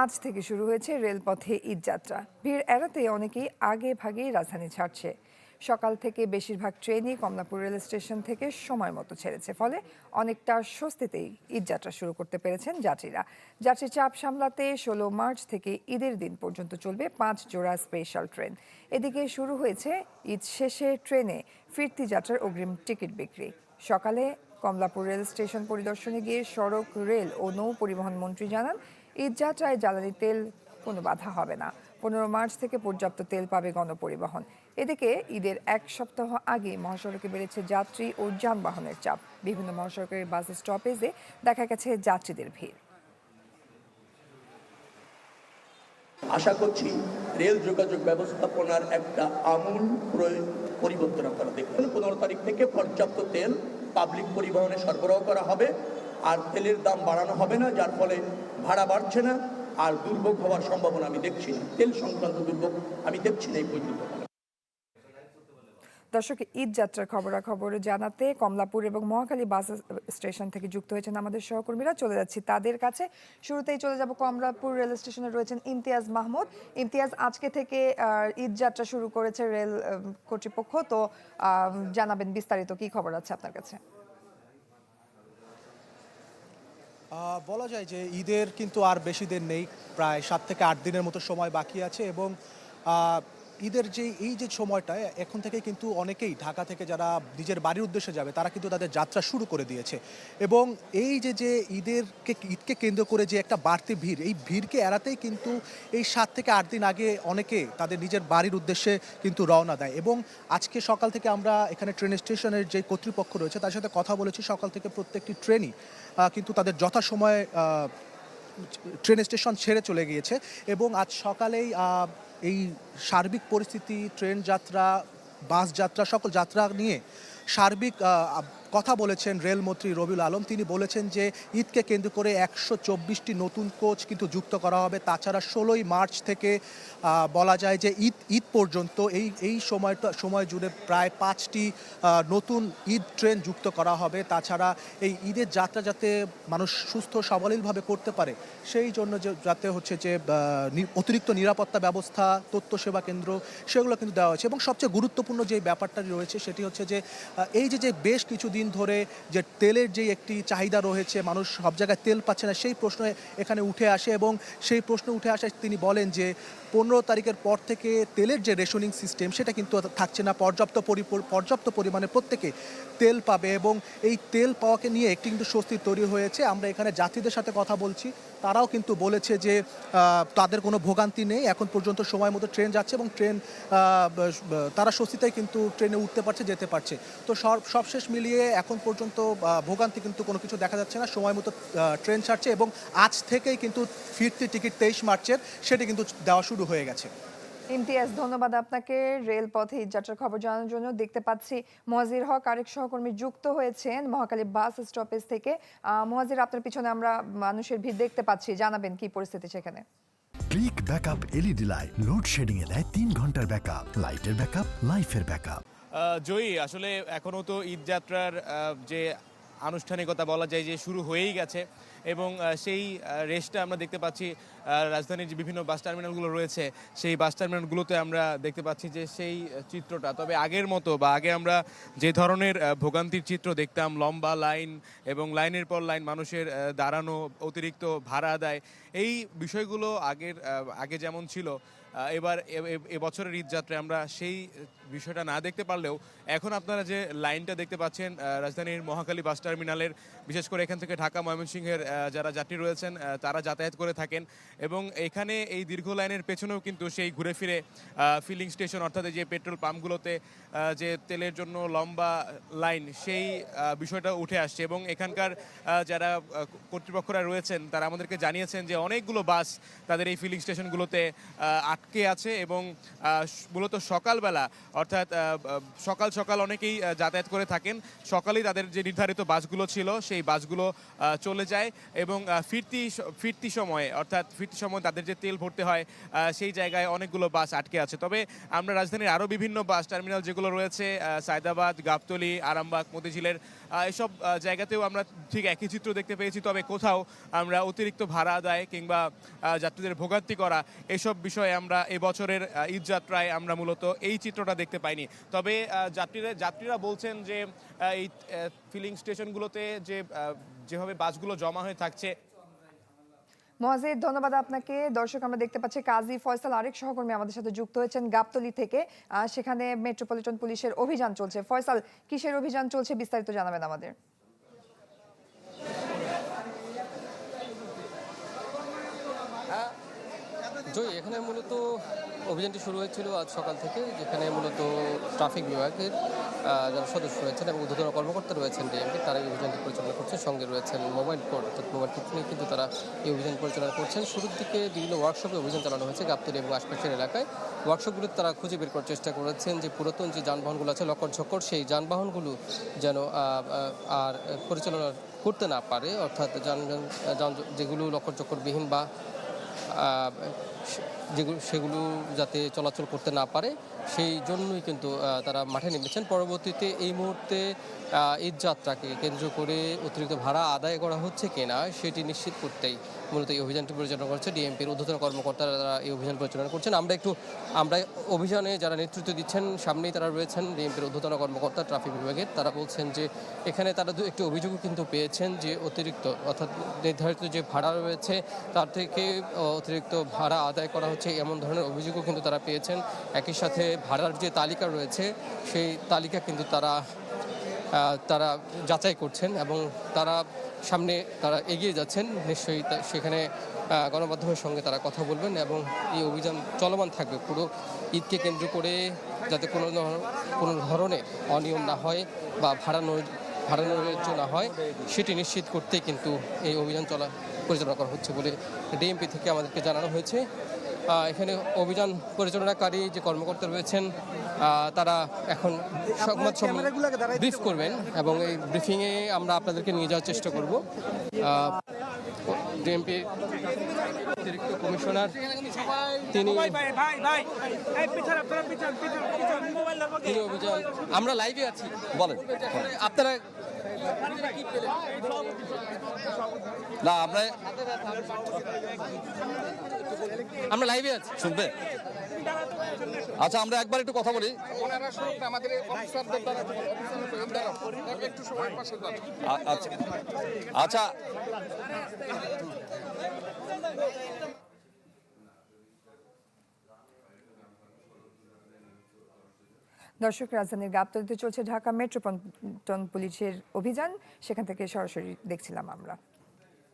আজ থেকে শুরু হয়েছে রেলপথে ঈদযাত্রা। ভিড় এড়াতে অনেকেই আগে ভাগেই রাজধানী ছাড়ছে। সকাল থেকে বেশিরভাগ ট্রেনই কমলাপুর রেল স্টেশন থেকে সময় মতো ছেড়েছে, ফলে অনেকটা স্বস্তিতেই ঈদযাত্রা শুরু করতে পেরেছেন যাত্রীরা। যাত্রী চাপ সামলাতে 16 মার্চ থেকে ঈদের দিন পর্যন্ত চলবে 5 জোড়া স্পেশাল ট্রেন। এদিকে শুরু হয়েছে ঈদ শেষে ট্রেনে ফিরতি যাত্রার অগ্রিম টিকিট বিক্রি। সকালে কমলাপুর রেল স্টেশন পরিদর্শনে গিয়ে সড়ক, রেল ও নৌ পরিবহন মন্ত্রী জানান, ঈদযাত্রায় জ্বালানি তেল কোনো বাধা হবে না। 15 মার্চ থেকে পর্যাপ্ত তেল পাবে গণপরিবহন। এদিকে ঈদের এক সপ্তাহ আগে মহাসড়কে বেড়েছে যাত্রী ও যানবাহনের চাপ। বিভিন্ন মহাসড়কের বাস স্টপেজে দেখা গেছে যাত্রীদের ভিড়। আশা করছি রেল যোগাযোগ ব্যবস্থাপনার একটা আমূল পরিবর্তন আপনারা দেখবেন। 15 তারিখ থেকে পর্যাপ্ত তেল পাবলিক পরিবহনে সরবরাহ করা হবে, আর তেলের দাম বাড়ানো হবে না, যার ফলে ভাড়া বাড়ছে না, আর দুর্ভোগ হওয়ার সম্ভাবনা আমি দেখছি না। তেল সংক্রান্ত দুর্ভোগ আমি দেখছি না এই পর্যন্ত। দর্শক, ঈদ যাত্রার খবরাখবর জানাতে কমলাপুর এবং মহাখালী বাস স্টেশন থেকে যুক্ত হয়েছেন আমাদের সহকর্মীরা। চলে যাচ্ছি তাদের কাছে। শুরুতেই চলে যাব কমলাপুর রেল স্টেশনে রয়েছেন ইমতিয়াজ মাহমুদ। ইমতিয়াজ, আজকে থেকে ঈদ যাত্রা শুরু করেছে রেল কর্তৃপক্ষ, তো জানাবেন বিস্তারিত কি খবর আছে আপনার কাছে? বলা যায় যে ঈদের কিন্তু আর বেশি দিন নেই, প্রায় 7 থেকে 8 দিনের মতো সময় বাকি আছে। এবং ঈদের এই যে সময়টা এখন থেকে কিন্তু অনেকেই ঢাকা থেকে যারা নিজের বাড়ির উদ্দেশ্যে যাবে তারা কিন্তু তাদের যাত্রা শুরু করে দিয়েছে। এবং এই যে ঈদকে কেন্দ্র করে যে একটা বাড়তি ভিড়, এই ভিড়কে এড়াতেই কিন্তু এই 7 থেকে 8 দিন আগে অনেকে তাদের নিজের বাড়ির উদ্দেশ্যে কিন্তু রওনা দেয়। এবং আজকে সকাল থেকে আমরা এখানে ট্রেন স্টেশনের যে কর্তৃপক্ষ রয়েছে তার সাথে কথা বলেছি। সকাল থেকে প্রত্যেকটি ট্রেনই কিন্তু তাদের যথাসময়ে ট্রেন স্টেশন ছেড়ে চলে গিয়েছে। এবং আজ সকালেই এই সার্বিক পরিস্থিতি, ট্রেন যাত্রা, বাস যাত্রা, সকল যাত্রা নিয়ে সার্বিক কথা বলেছেন রেলমন্ত্রী রবিউল আলম। তিনি বলেছেন যে ঈদকে কেন্দ্র করে 124টি নতুন কোচ কিন্তু যুক্ত করা হবে। তাছাড়া 16ই মার্চ থেকে বলা যায় যে ঈদ পর্যন্ত এই সময় জুড়ে প্রায় 5টি নতুন ঈদ ট্রেন যুক্ত করা হবে। তাছাড়া এই ঈদের যাত্রা যাতে মানুষ সুস্থ সাবলীলভাবে করতে পারে সেই জন্য যাতে হচ্ছে যে অতিরিক্ত নিরাপত্তা ব্যবস্থা, তথ্য সেবা কেন্দ্র, সেগুলো কিন্তু দেওয়া হয়েছে। এবং সবচেয়ে গুরুত্বপূর্ণ যে ব্যাপারটা রয়েছে সেটি হচ্ছে যে এই যে বেশ কিছুদিন ধরে যে তেলের যে একটি চাহিদা রয়েছে, মানুষ সব জায়গায় তেল পাচ্ছে না, সেই প্রশ্ন এখানে উঠে আসে। এবং সেই প্রশ্ন উঠে আসায় তিনি বলেন যে 15 তারিখের পর থেকে তেলের যে রেশনিং সিস্টেম সেটা কিন্তু থাকছে না। পর্যাপ্ত পরিমাণে প্রত্যেকে তেল পাবে এবং এই তেল পাওয়াকে নিয়ে একটি কিন্তু স্বস্তি তৈরি হয়েছে। আমরা এখানে যাত্রীদের সাথে কথা বলছি, তারাও কিন্তু বলেছে যে তাদের কোনো ভোগান্তি নেই, এখন পর্যন্ত সময় মতো ট্রেন যাচ্ছে এবং তারা স্বস্তিতেই কিন্তু ট্রেনে উঠতে পারছে, যেতে পারছে। তো সবশেষ মিলিয়ে এখন পর্যন্ত ভোগান্তি কিন্তু কোনো কিছু দেখা যাচ্ছে না, সময় মতো ট্রেন ছাড়ছে। এবং আজ থেকেই কিন্তু ফিরতি টিকিট 23 মার্চের সেটি কিন্তু দেওয়া শুরু হয়ে গেছে। ইমতিয়াজ, ধন্যবাদ আপনাকে রেলপথে ঈদযাত্রার খবর জানানোর জন্য। দেখতে পাচ্ছি মুয়াজ্জির হক আরেক সহকর্মী যুক্ত হয়েছেন মহাখালী বাস স্টপেজ থেকে। মুয়াজ্জির, আপনার পিছনে আমরা মানুষের ভিড় দেখতে পাচ্ছি, জানাবেন কি পরিস্থিতি সেখানে? Click backup LED light load shedding এ দেয় 3 ঘন্টার ব্যাকআপ, লাইটের ব্যাকআপ, লাইফের ব্যাকআপ। জয়ী, আসলে এখনও তো ঈদযাত্রার যে আনুষ্ঠানিকতা বলা যায় যে শুরু হয়েই গেছে এবং সেই রেসটা আমরা দেখতে পাচ্ছি রাজধানীর যে বিভিন্ন বাস টার্মিনালগুলো রয়েছে সেই বাস টার্মিনালগুলোতে আমরা দেখতে পাচ্ছি যে সেই চিত্রটা। তবে আগের মতো বা আগে আমরা যে ধরনের ভোগান্তির চিত্র দেখতাম, লম্বা লাইন এবং লাইনের পর লাইন, মানুষের দাঁড়ানো, অতিরিক্ত ভাড়া আদায়, এই বিষয়গুলো আগে যেমন ছিল, এবার এবছরের ঈদযাত্রায় আমরা সেই বিষয়টা না দেখতে পারলেও এখন আপনারা যে লাইনটা দেখতে পাচ্ছেন রাজধানীর মহাখালী বাস টার্মিনালের, বিশেষ করে এখান থেকে ঢাকা ময়মনসিংহের যারা যাত্রী রয়েছেন তারা যাতায়াত করে থাকেন। এবং এখানে এই দীর্ঘ লাইনের পেছনেও কিন্তু সেই ঘুরে ফিরে ফিলিং স্টেশন, অর্থাৎ যে পেট্রোল পাম্পগুলোতে যে তেলের জন্য লম্বা লাইন, সেই বিষয়টা উঠে আসছে। এবং এখানকার যারা কর্তৃপক্ষরা রয়েছেন তারা আমাদেরকে জানিয়েছেন যে অনেকগুলো বাস তাদের এই ফিলিং স্টেশনগুলোতে আটকে আছে এবং মূলত সকালবেলা, অর্থাৎ সকাল অনেকেই যাতায়াত করে থাকেন। সকালেই তাদের যে নির্ধারিত বাসগুলো ছিল সেই বাসগুলো চলে যায়। এবং ফিরতি সময়ে অর্থাৎ ফিরতি সময় তাদের যে তেল ভরতে হয় সেই জায়গায় অনেকগুলো বাস আটকে আছে। তবে আমরা রাজধানীর আরও বিভিন্ন বাস টার্মিনাল যেগুলো রয়েছে সায়দাবাদ, গাবতলী, আরামবাগ, মতিঝিলের এসব জায়গাতেও আমরা ঠিক একই চিত্র দেখতে পেয়েছি। তবে কোথাও আমরা অতিরিক্ত ভাড়া আদায় কিংবা যাত্রীদের ভোগান্তি করা এসব বিষয়ে আমরা এবছরের ঈদযাত্রায় আমরা মূলত এই চিত্রটা দেখতে পাইনি। তবে যাত্রীরা বলছেন যে এই ফিলিং স্টেশনগুলোতে যেভাবে বাসগুলো জমা হয়ে থাকছে। মহাজিদ, ধন্যবাদ আপনাকে। দর্শক, আমরা দেখতে পাচ্ছি কাজী ফয়সাল আরেক সহকর্মী আমাদের সাথে যুক্ত হয়েছেন গাবতলী থেকে। সেখানে মেট্রোপলিটন পুলিশের অভিযান চলছে। ফয়সাল, কিসের অভিযান চলছে বিস্তারিত জানাবেন আমাদের। জয়, এখানে মূলত অভিযানটি শুরু হয়েছিল আজ সকাল থেকে, যেখানে মূলত ট্রাফিক বিভাগের যারা সদস্য রয়েছেন এবং ঊর্ধ্বতন কর্মকর্তা রয়েছেন ডিএমপি, তারা এই অভিযানটি পরিচালনা করছেন। সঙ্গে রয়েছেন মোবাইল কোর্ট, অর্থাৎ মোবাইল কোর্ট নিয়ে কিন্তু তারা এই অভিযান পরিচালনা করছেন। শুরুর দিকে বিভিন্ন ওয়ার্কশপে অভিযান চালানো হয়েছে গাবতলী এবং আশপাশের এলাকায়। ওয়ার্কশপগুলোতে তারা খুঁজে বের করার চেষ্টা করেছেন যে পুরাতন যে যানবাহনগুলো আছে লক্কর ঝক্কর, সেই যানবাহনগুলো যেন আর পরিচালনা করতে না পারে, অর্থাৎ যেগুলো লক্কর চক্করবিহীন বা সেগুলো যাতে চলাচল করতে না পারে, সেই জন্যই কিন্তু তারা মাঠে নেমেছেন। পরবর্তীতে এই মুহূর্তে ঈদ যাত্রাকে কেন্দ্র করে অতিরিক্ত ভাড়া আদায় করা হচ্ছে কিনা সেটি নিশ্চিত করতেই মূলত এই অভিযানটি পরিচালনা করছে ডিএমপির ঊর্ধ্বতন কর্মকর্তারা। তারা এই অভিযান পরিচালনা করছেন। আমরা অভিযানে যারা নেতৃত্ব দিচ্ছেন সামনেই তারা রয়েছেন ডিএমপির ঊর্ধ্বতন কর্মকর্তা ট্রাফিক বিভাগের। তারা বলছেন যে এখানে তারা একটি অভিযোগও কিন্তু পেয়েছেন যে অতিরিক্ত, অর্থাৎ নির্ধারিত যে ভাড়া রয়েছে তার থেকে অতিরিক্ত ভাড়া আদায় করা হচ্ছে, এমন ধরনের অভিযোগও কিন্তু তারা পেয়েছেন। একই সাথে ভাড়ার যে তালিকা রয়েছে সেই তালিকা কিন্তু তারা যাচাই করছেন এবং সামনে তারা এগিয়ে যাচ্ছেন। নিশ্চয়ই সেখানে গণমাধ্যমের সঙ্গে তারা কথা বলবেন এবং এই অভিযান চলমান থাকবে পুরো ঈদকে কেন্দ্র করে, যাতে কোনো ধরনের অনিয়ম না হয় বা ভাড়া নৈরাজ্য না হয় সেটি নিশ্চিত করতেই কিন্তু এই অভিযান পরিচালনা করা হচ্ছে বলে ডিএমপি থেকে আমাদেরকে জানানো হয়েছে। এখানে অভিযান পরিচালনাকারী যে কর্মকর্তা রয়েছেন তারা এখন সংবাদ সম্মেলন ব্রিফ করবেন এবং এই ব্রিফিংয়ে আমরা আপনাদেরকে নিয়ে যাওয়ার চেষ্টা করব। ডিএমপি অতিরিক্ত কমিশনার তিনি অভিযান, আমরা লাইভে আছি, বলেন আপনারা না আমরা লাইভে আছি, শুনবে? আচ্ছা, আমরা একবার একটু কথা বলি। আচ্ছা, দর্শক, রাজধানীর গাবতলীতে চলছে ঢাকা মেট্রোপলিটন পুলিশের অভিযান। সেখান থেকে সরাসরি দেখছিলাম আমরা।